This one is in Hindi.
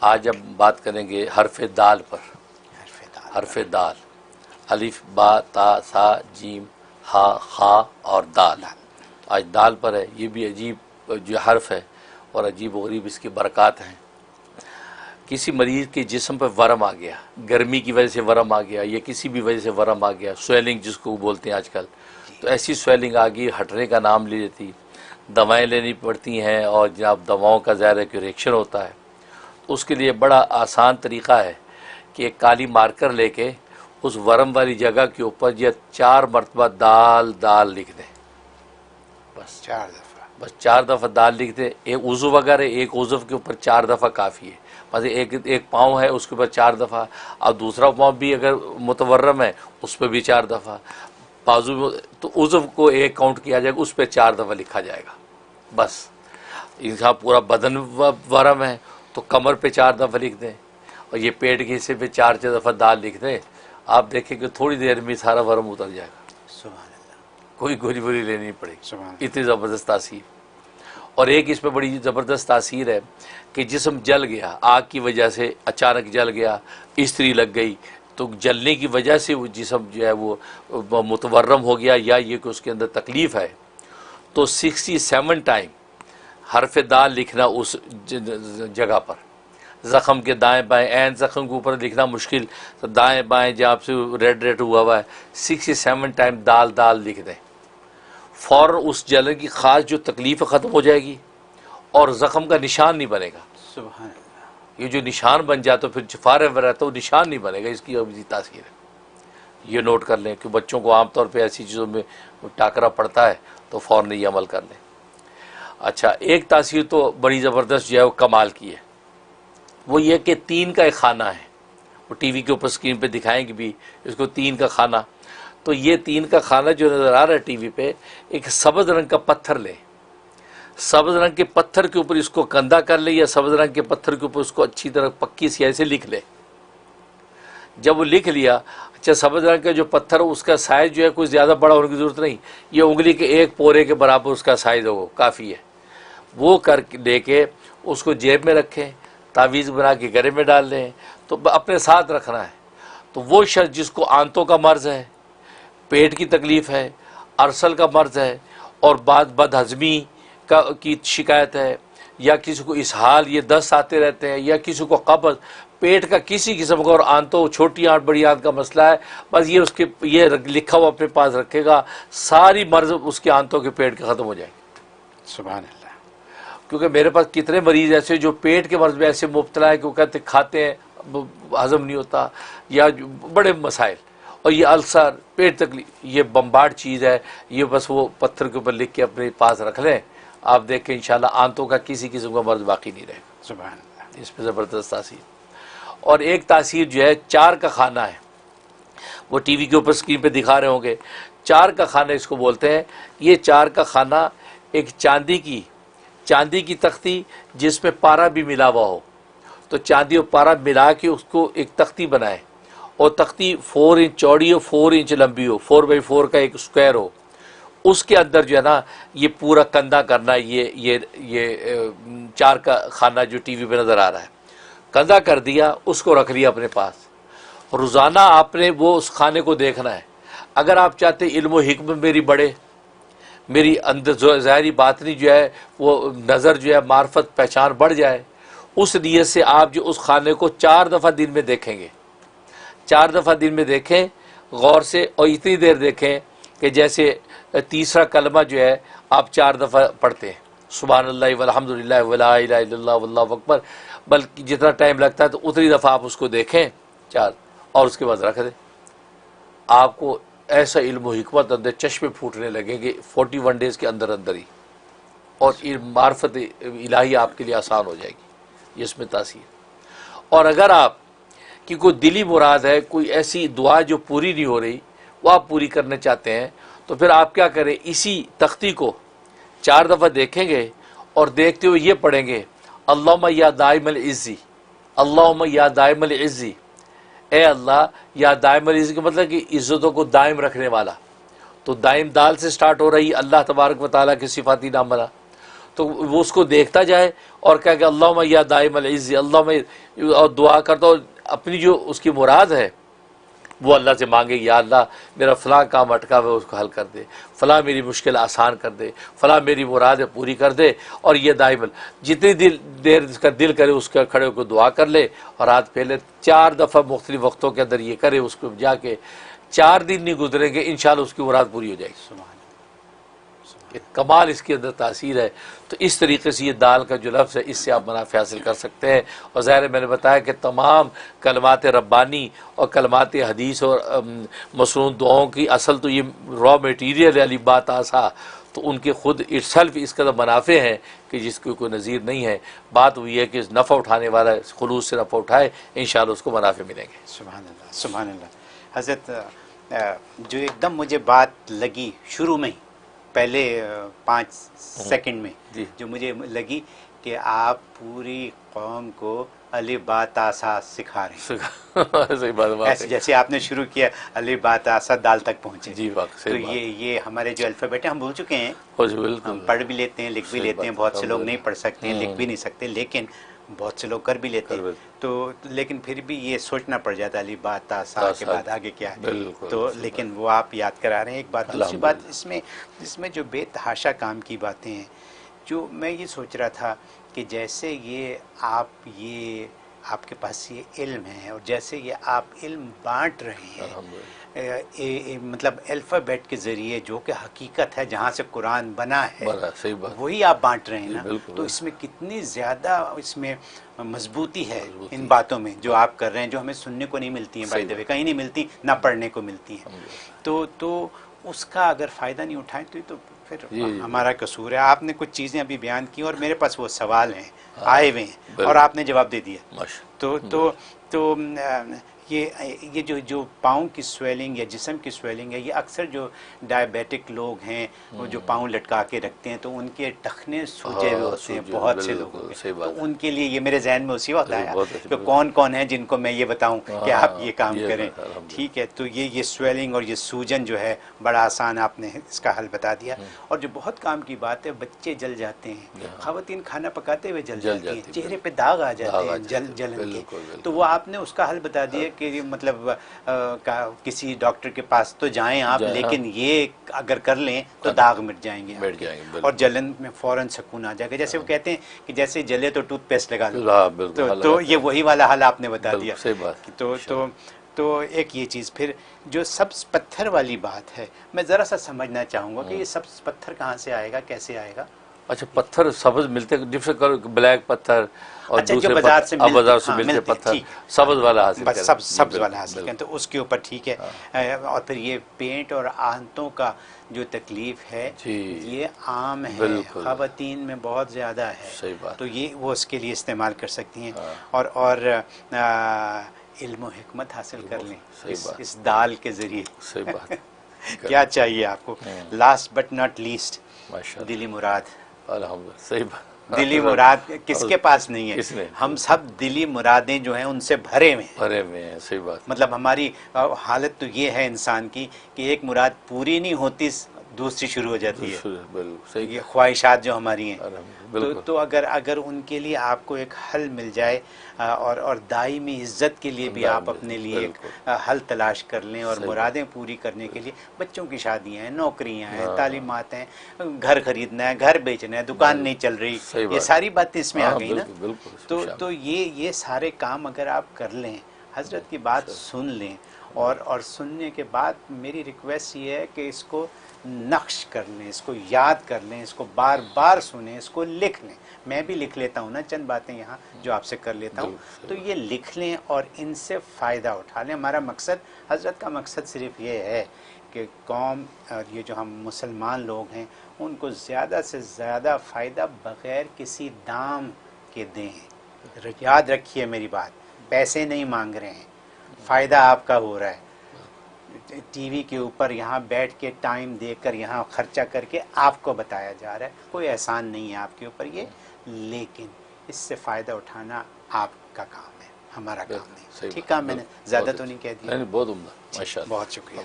आज हम बात करेंगे हरफ दाल पर। हरफ दाल, अलिफ बा ता सा जीम हा खा और दाल। आज दाल पर है। ये भी अजीब जो हर्फ है और अजीब व गरीब इसकी बरक़ात हैं। किसी मरीज़ के जिस्म पर वरम आ गया, गर्मी की वजह से वरम आ गया या किसी भी वजह से वरम आ गया, स्वेलिंग जिसको बोलते हैं आजकल, तो ऐसी स्वेलिंग आ गई, हटने का नाम ले लेती, दवाएं लेनी पड़ती हैं और जब दवाओं का ज़्यादा रिएक्शन होता है तो उसके लिए बड़ा आसान तरीक़ा है कि एक काली मार्कर लेके उस वरम वाली जगह के ऊपर ये 4 मरतबा दाल दाल लिख दें। बस 4 दफ़ा दाल लिख दें। एक उज़ु वगैरह एक उज़व के ऊपर 4 दफ़ा काफ़ी है। मतलब एक पाँव है उसके ऊपर 4 दफ़ा, और दूसरा पाँव भी अगर मुतवर्रम है उस पर भी 4 दफ़ा, बाजू तो उज़व को एक काउंट किया जाएगा, उस पर 4 दफ़ा लिखा जाएगा। बस इनका पूरा बदन वरम है तो कमर पे 4 दफ़ा लिख दें, और ये पेट के हिस्से पे 4 दफ़ा दाल लिख दें। आप देखें कि थोड़ी देर में सारा वरम उतर जाएगा। सुभान अल्लाह। कोई गोली वोली लेनी नहीं पड़ेगी, इतनी ज़बरदस्त तासीर। और एक इसमें बड़ी ज़बरदस्त तासीर है कि जिस्म जल गया, आग की वजह से अचानक जल गया, इस्त्री लग गई, तो जलने की वजह से वो जिस्म जो है वो मुतवर्रम हो गया या ये कि उसके अंदर तकलीफ़ है, तो 67 टाइम हरफ दाल लिखना उस जगह पर। ज़ख़म के दाएं बाएं, ऐन ज़ख़म के ऊपर लिखना मुश्किल, तो दाएं बाएं जहाँ से रेड रेड हुआ हुआ है 67 टाइम दाल दाल लिख दें। फ़ौरन उस जलन की ख़ास जो तकलीफ़ ख़त्म हो जाएगी और ज़ख़म का निशान नहीं बनेगा। सुभान अल्लाह। ये जो निशान बन जाए तो फिर फारे रहता वो निशान नहीं बनेगा। इसकी अभी तासीर है, ये नोट कर लें कि बच्चों को आमतौर पर ऐसी चीज़ों में टाकरा पड़ता है तो फ़ौरन ये अमल कर लें। अच्छा, एक तासीर तो बड़ी ज़बरदस्त जो है वो कमाल की है, वो ये कि 3 का एक खाना है। वो टीवी के ऊपर स्क्रीन पे दिखाएंगे भी इसको 3 का खाना। तो ये 3 का खाना जो नज़र आ रहा है टीवी पे, एक सब्ज़ रंग का पत्थर ले, सब्ज़ रंग के पत्थर के ऊपर इसको कंधा कर ले या सब्ज़ रंग के पत्थर के ऊपर उसको अच्छी तरह पक्की स्याही से लिख ले। जब वो लिख लिया, अच्छा सब्ज़ रंग का जो पत्थर उसका साइज़ जो है कुछ ज़्यादा बड़ा होने की ज़रूरत नहीं, ये उंगली के एक पोरे के बराबर उसका साइज़ हो काफ़ी है। वो कर लेके उसको जेब में रखें, तावीज़ बना के गले में डाल लें, तो अपने साथ रखना है। तो वो शख्स जिसको आंतों का मर्ज़ है, पेट की तकलीफ़ है, अरसल का मर्ज़ है और बाद बदहज़मी की शिकायत है, या किसी को इसहाल ये दस्त आते रहते हैं, या किसी को कब्ज़, पेट का किसी किस्म का और आंतों छोटी आंत बड़ी आंत का मसला है, बस ये उसके ये लिखा हुआ अपने पास रखेगा, सारी मर्ज़ उसके आंतों के पेट के ख़त्म हो जाएगी। सुभान अल्लाह। क्योंकि मेरे पास कितने मरीज़ ऐसे जो पेट के मर्ज़ में ऐसे मुब्तला है कि वो कहते खाते हैं हज़म नहीं होता या बड़े मसाइल, और ये अल्सर पेट तकलीफ, ये बम्बार्ड चीज़ है। ये बस वो पत्थर के ऊपर लिख के अपने पास रख लें, आप देखें इंशाल्लाह आंतों का किसी किस्म का मर्ज़ बाकी नहीं रहेगा। सुभान अल्लाह। इस पर ज़बरदस्त तासीर। और एक तासीर जो है 4 का खाना है, वो टीवी के ऊपर स्क्रीन पे दिखा रहे होंगे। 4 का खाना इसको बोलते हैं। ये 4 का खाना एक चांदी की तख्ती जिसमें पारा भी मिला हुआ हो, तो चांदी और पारा मिला के उसको एक तख्ती बनाए, और तख्ती 4 इंच चौड़ी हो, 4 इंच लंबी हो, 4x4 का एक स्क्वायर हो, उसके अंदर जो है ना ये पूरा कंधा करना। ये 4 का खाना जो टीवी पे नज़र आ रहा है, कंधा कर दिया, उसको रख लिया अपने पास। रोज़ाना आपने वो उस खाने को देखना है। अगर आप चाहते इल्म व हिक्म मेरी बढ़े, मेरी अंदर ज़ाहिरी बातनी जो है वो नज़र जो है मार्फत पहचान बढ़ जाए, उस नीयत से आप जो उस खाने को 4 दफ़ा दिन में देखेंगे, 4 दफ़ा दिन में देखें गौर से, और इतनी देर देखें कि जैसे तीसरा कलमा जो है आप 4 दफ़ा पढ़ते हैं, सुभान अल्लाह वल्हम्दुलिल्लाह वला इलाहा इल्लल्लाह वल्लाहु अकबर, बल्कि जितना टाइम लगता है तो उतनी दफ़ा आप उसको देखें 4, और उसके बाद रख दें। आपको ऐसा इल्म व हिकमत अंदर चश्मे फूटने लगेंगे 41 डेज़ के अंदर अंदर ही, और मार्फत इलाही आपके लिए आसान हो जाएगी। इसमें तासीर। और अगर आप की कोई दिली मुराद है, कोई ऐसी दुआ जो पूरी नहीं हो रही, वो आप पूरी करना चाहते हैं, तो फिर आप क्या करें, इसी तख्ती को 4 दफ़ा देखेंगे और देखते हुए ये पढ़ेंगे, अल्लाहुम्मा या दाइमल इज़्ज़ी, अल्लाहुम्मा या दाइमल इज़्ज़ी, ए अल्लाह या दाइमल इज़्ज़ी का मतलब कि इज़्ज़तों को दायम रखने वाला। तो दायम दाल से स्टार्ट हो रही, अल्लाह तबारक व तआला की सिफाती नाम बना, तो वो उसको देखता जाए और कह के अल्लाहुम्मा या दाइमल इज़्ज़ अल्लाहुम्मा, और दुआ करता हो अपनी जो उसकी मुराद है वो अल्लाह से मांगे, या अल्लाह मेरा फ़लाँ काम अटका हुआ उसको हल कर दे, फ़लाँ मेरी मुश्किल आसान कर दे, फ़लाँ मेरी मुराद पूरी कर दे। और ये दाइमल जितनी देर इसका दिल करे उसका खड़े होकर दुआ कर ले और हाथ फैले 4 दफ़ा मुख्तलिफ़ वक्तों के अंदर ये करे, उसको जाके 4 दिन नहीं गुजरेंगे इंशाअल्लाह उसकी मुराद पूरी हो जाएगी। एक कमाल इसके अंदर तासीर है। तो इस तरीके से ये दाल का जो लफ्ज़ है इससे आप मुनाफ़ा हासिल कर सकते हैं। और ज़ाहिर मैंने बताया कि तमाम कलमात रब्बानी और कलमात हदीस और मसनून दुआओं की असल तो ये रॉ मटीरियल है अलिफ बा ता सा, तो उनके खुद इट्सल्फ इसका तो मुनाफ़े हैं कि जिसकी कोई नज़ीर नहीं है। बात हुई है कि नफ़ा उठाने वाला खुलूस से नफ़ा उठाए, इंशाअल्लाह उसको मुनाफ़े मिलेंगे। सुभान अल्लाह, सुभान अल्लाह। हज़रत जो एकदम मुझे बात लगी शुरू में ही पहले 5 सेकंड में जो मुझे लगी कि आप पूरी कौम को अलिफ बा ता सा सिखा रहे हैं। सही बात ऐसे जैसे आपने शुरू किया अलिफ बा ता सा दाल तक पहुँचे जी, तो ये हमारे जो अल्फ़ाबेट है हम भूल चुके हैं, हम पढ़ भी लेते हैं, लिख भी लेते हैं। बहुत से लोग नहीं पढ़ सकते हैं, लिख भी नहीं सकते, लेकिन बहुत से लोग कर भी लेते हैं। तो लेकिन फिर भी ये सोचना पड़ जाता है अलिफ बा ता सा के बाद आगे क्या है। तो लेकिन वो आप याद करा रहे हैं। एक बात, दूसरी बात इसमें जो बेतहाशा काम की बातें हैं, जो मैं ये सोच रहा था कि जैसे ये आपके पास ये इल्म है और जैसे ये आप इल्म बांट रहे हैं, मतलब अल्फ़ाबेट के ज़रिए जो कि हकीकत है, जहाँ से कुरान बना है वही आप बांट रहे हैं ना। तो इसमें कितनी ज़्यादा इसमें मजबूती है इन बातों में जो आप कर रहे हैं, जो हमें सुनने को नहीं मिलती हैं, बाय द वे कहीं नहीं मिलती, ना पढ़ने को मिलती हैं। तो उसका अगर फ़ायदा नहीं उठाएं तो फिर हमारा कसूर है। आपने कुछ चीज़ें अभी बयान की और मेरे पास वो सवाल हैं आए हुए हैं और आपने जवाब दे दिया। तो ये जो पाँव की स्वेलिंग या जिस्म की स्वेलिंग है, ये अक्सर जो डायबिटिक लोग हैं वो जो पाँव लटका के रखते हैं तो उनके टखने सूजे हुए होते हैं बहुत से लोगों के। तो उनके लिए ये मेरे जहन में उसी वक्त आया कि कौन कौन है जिनको मैं ये बताऊं कि आप ये काम करें। ठीक है, तो ये स्वेलिंग और ये सूजन जो है बड़ा आसान आपने इसका हल बता दिया। और जो बहुत काम की बात है, बच्चे जल जाते हैं, ख़वातीन खाना पकाते हुए जल जाती हैं, चेहरे पे दाग आ जाते हैं जलन के, तो वो आपने उसका हल बता दिया कि मतलब किसी डॉक्टर के पास तो जाएं आप, लेकिन ये अगर कर लें तो दाग मिट जाएंगे और जलन में फ़ौरन सुकून आ जाएगा। जैसे वो कहते हैं कि जैसे जले तो टूथपेस्ट लगा लो, तो ये वही वाला हल आपने बता दिया। तो एक ये चीज़, फिर जो सब्ज़ पत्थर वाली बात है, मैं ज़रा सा समझना चाहूँगा कि ये सब्ज़ पत्थर कहाँ से आएगा, कैसे आएगा? अच्छा, पत्थर सब्ज मिलते डिफरेंट, ब्लैक पत्थर और अच्छा, दूसरे बाजार से मिलते पत्थर सब्ज वाला हासिल करें, सब्ज वाला हासिल करें, तो उसके ऊपर ठीक है। और फिर ये पेंट और आंतों का जो तकलीफ है ये आम है, ख़वातीन में बहुत ज़्यादा है, तो ये वो उसके लिए इस्तेमाल कर सकती हैं। और इल्म और हिकमत हासिल कर लें इस दाल के ज़रिए। सही बात क्या चाहिए आपको? लास्ट बट नॉट लीस्ट, दिली मुराद। अल्हम्दुलिल्लाह, सही बात। दिली मुराद किसके पास नहीं है? हम सब दिली मुरादें जो हैं उनसे भरे में हैं। सही बात। मतलब हमारी हालत तो ये है इंसान की कि एक मुराद पूरी नहीं होती, दूसरी शुरू हो जाती है। ये ख्वाहिशात जो हमारी हैं, तो अगर उनके लिए आपको एक हल मिल जाए और दायमी इज़्ज़त के लिए भी आप अपने लिए एक हल तलाश कर लें और मुरादें पूरी करने के लिए, बच्चों की शादियाँ हैं, नौकरियाँ हैं, तालीमात हैं, घर खरीदना है, घर बेचना है, दुकान नहीं चल रही, ये सारी बातें इसमें आ गई ना। तो ये सारे काम अगर आप कर लें, हजरत की बात सुन लें, और सुनने के बाद मेरी रिक्वेस्ट ये है कि इसको नक्श कर लें, इसको याद कर लें, इसको बार बार सुनें, इसको लिख लें। मैं भी लिख लेता हूँ ना चंद बातें यहाँ जो आपसे कर लेता हूँ, तो ये लिख लें और इनसे फ़ायदा उठा लें। हमारा मकसद, हजरत का मकसद सिर्फ ये है कि कौम और ये जो हम मुसलमान लोग हैं उनको ज़्यादा से ज़्यादा फ़ायदा बग़ैर किसी दाम के दें। याद रखिए मेरी बात, पैसे नहीं मांग रहे हैं, फ़ायदा आपका हो रहा है। टीवी के ऊपर यहाँ बैठ के टाइम देकर यहाँ खर्चा करके आपको बताया जा रहा है, कोई एहसान नहीं है आपके ऊपर ये, लेकिन इससे फ़ायदा उठाना आपका काम है, हमारा काम नहीं। ठीक है, मैंने ज़्यादा तो नहीं कह दिया? बहुत उम्दा, माशाअल्लाह, बहुत शुक्रिया।